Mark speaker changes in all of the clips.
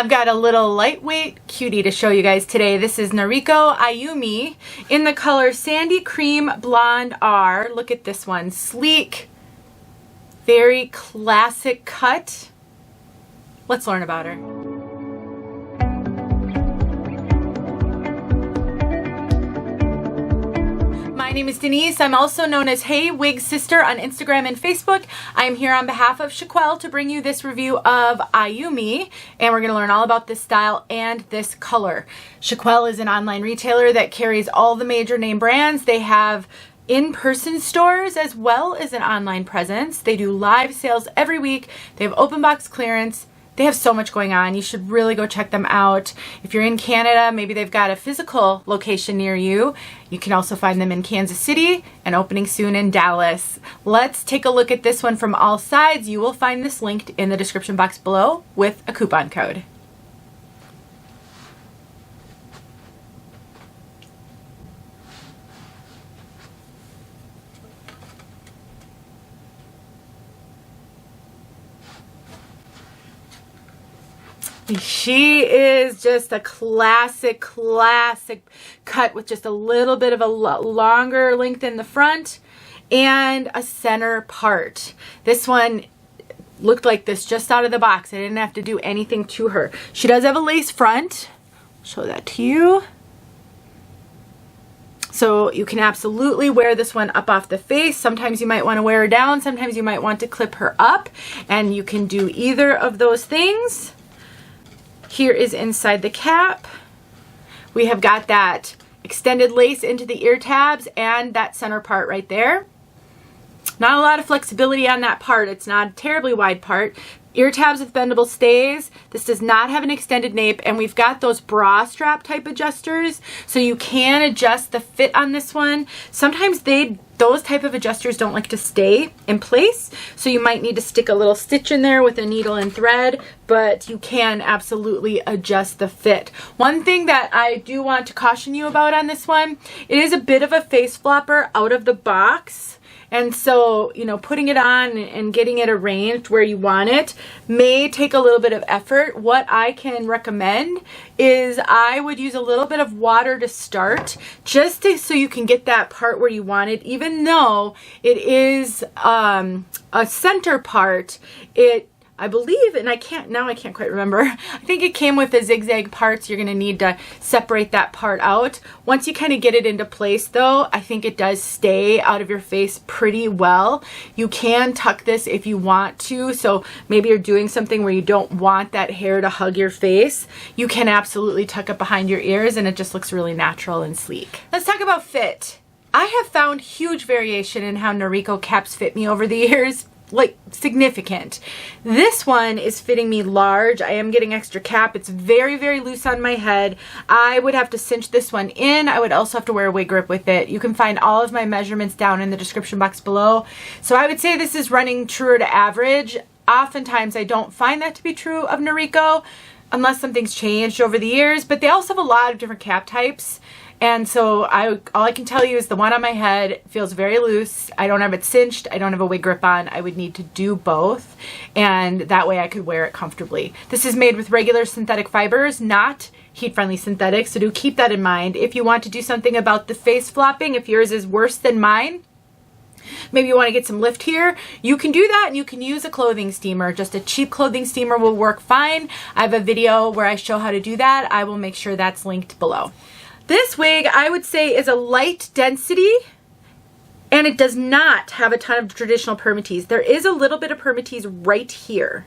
Speaker 1: I've got a little lightweight cutie to show you guys today. This is Noriko Ayumi in the color Sandy Cream Blonde R. Look at this one. Sleek, very classic cut. Let's learn about her. My name is Denise. I'm also known as heywigsister on Instagram and Facebook. I am here on behalf of 𝖺EEARkiR𝗋𝗇𝗒𝖾 to bring you this review of Ayumi, and we're going to learn all about this style and this color. 𝗏E키𝗎Л is an online retailer that carries all the major name brands. They have in-person stores as well as an online presence. They do live sales every week. They have open box clearance. They have so much going on. You should really go check them out. If you're in Canada, maybe they've got a physical location near you. You can also find them in Kansas City and opening soon in Dallas. Let's take a look at this one from all sides. You will find this linked in the description box below with a coupon code. She is just a classic cut with just a little bit of a longer length in the front and a center part. This one looked like this just out of the box. I didn't have to do anything to her. She does have a lace front. I'll show that to you. So you can absolutely wear this one up off the face. Sometimes you might want to wear her down. Sometimes you might want to clip her up, and you can do either of those things. Here is inside the cap. We have got that extended lace into the ear tabs and that center part right there. Not a lot of flexibility on that part. It's not a terribly wide part. Ear tabs with bendable stays. This does not have an extended nape, and we've got those bra strap type adjusters, so you can adjust the fit on this one. Sometimes those type of adjusters don't like to stay in place, so you might need to stick a little stitch in there with a needle and thread, but you can absolutely adjust the fit. One thing that I do want to caution you about on this one, it is a bit of a face flopper out of the box. And so, you know, putting it on and getting it arranged where you want it may take a little bit of effort. What I can recommend is I would use a little bit of water to start, just so you can get that part where you want it. Even though it is a center part, I believe, and I can't quite remember. I think it came with the zigzag parts. You're going to need to separate that part out. Once you kind of get it into place though, I think it does stay out of your face pretty well. You can tuck this if you want to. So maybe you're doing something where you don't want that hair to hug your face. You can absolutely tuck it behind your ears and it just looks really natural and sleek. Let's talk about fit. I have found huge variation in how Noriko caps fit me over the years. Like significant. This one is fitting me large. I am getting extra cap. It's very loose on my head. I would have to cinch this one in. I would also have to wear a wig grip with it. You can find all of my measurements down in the description box below. So I would say this is running truer to average. Oftentimes I don't find that to be true of Noriko unless something's changed over the years, but they also have a lot of different cap types. And so all I can tell you is the one on my head feels very loose. I don't have it cinched. I don't have a wig grip on. I would need to do both, and that way I could wear it comfortably. This is made with regular synthetic fibers, not heat-friendly synthetics, so do keep that in mind. If you want to do something about the face flopping, if yours is worse than mine, maybe you want to get some lift here, you can do that, and you can use a clothing steamer. Just a cheap clothing steamer will work fine. I have a video where I show how to do that. I will make sure that's linked below. This wig, I would say, is a light density, and it does not have a ton of traditional permatease. There is a little bit of permatease right here.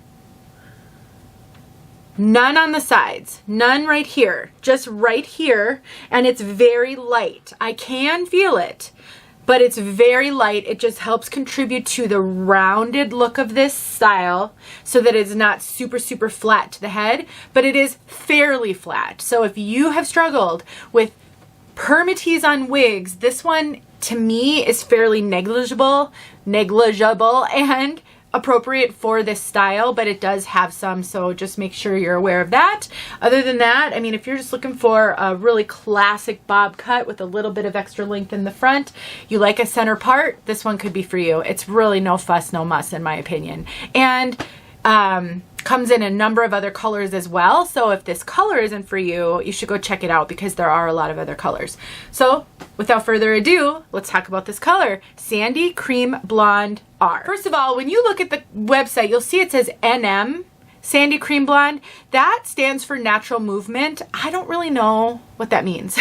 Speaker 1: None on the sides, none right here, just right here, and it's very light. I can feel it, but it's very light. It just helps contribute to the rounded look of this style so that it's not super flat to the head, but it is fairly flat. So if you have struggled with permatease on wigs, this one to me is fairly negligible and appropriate for this style, but it does have some, so just make sure you're aware of that. Other than that, I mean, if you're just looking for a really classic bob cut with a little bit of extra length in the front, you like a center part, this one could be for you. It's really no fuss, no muss in my opinion. And comes in a number of other colors as well. So if this color isn't for you, you should go check it out because there are a lot of other colors. So without further ado, let's talk about this color, Sandy Cream Blonde R. First of all, when you look at the website, you'll see it says NM, Sandy Cream Blonde. That stands for natural movement. I don't really know what that means.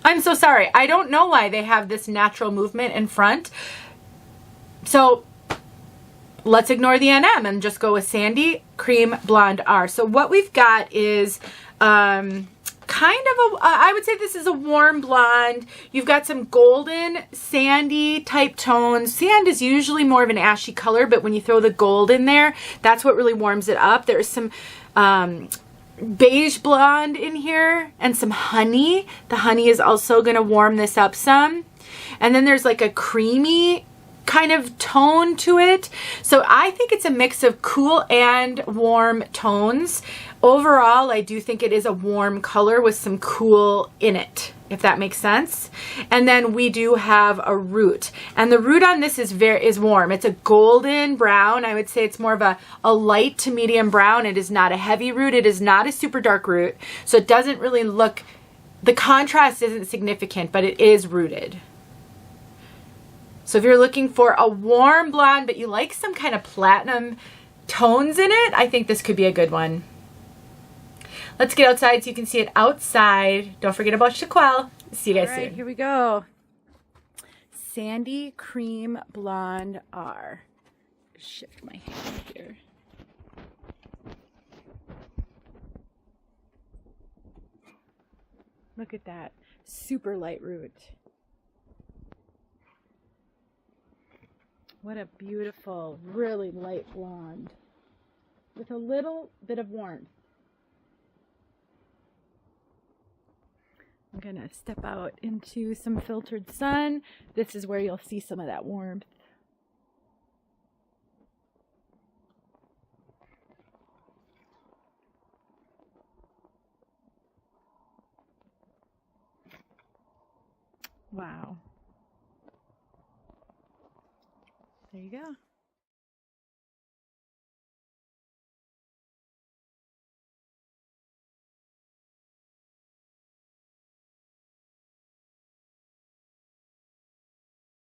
Speaker 1: I'm so sorry. I don't know why they have this natural movement in front. So let's ignore the NM and just go with Sandy Cream Blonde R. So what we've got is kind of I would say this is a warm blonde. You've got some golden sandy type tones. Sand is usually more of an ashy color, but when you throw the gold in there, that's what really warms it up. There's some beige blonde in here and some honey. The honey is also going to warm this up some. And then there's like a creamy kind of tone to it. So I think it's a mix of cool and warm tones. Overall, I do think it is a warm color with some cool in it, if that makes sense. And then we do have a root. And the root on this is warm. It's a golden brown. I would say it's more of a light to medium brown. It is not a heavy root. It is not a super dark root. So it doesn't really look, the contrast isn't significant, but it is rooted. So if you're looking for a warm blonde, but you like some kind of platinum tones in it, I think this could be a good one. Let's get outside so you can see it outside. Don't forget about ዄ. See you guys soon. All right, here we go. Sandy Cream Blonde R. Shift my hand here. Look at that. Super light root. What a beautiful, really light blonde with a little bit of warmth. I'm going to step out into some filtered sun. This is where you'll see some of that warmth. Wow. There you go.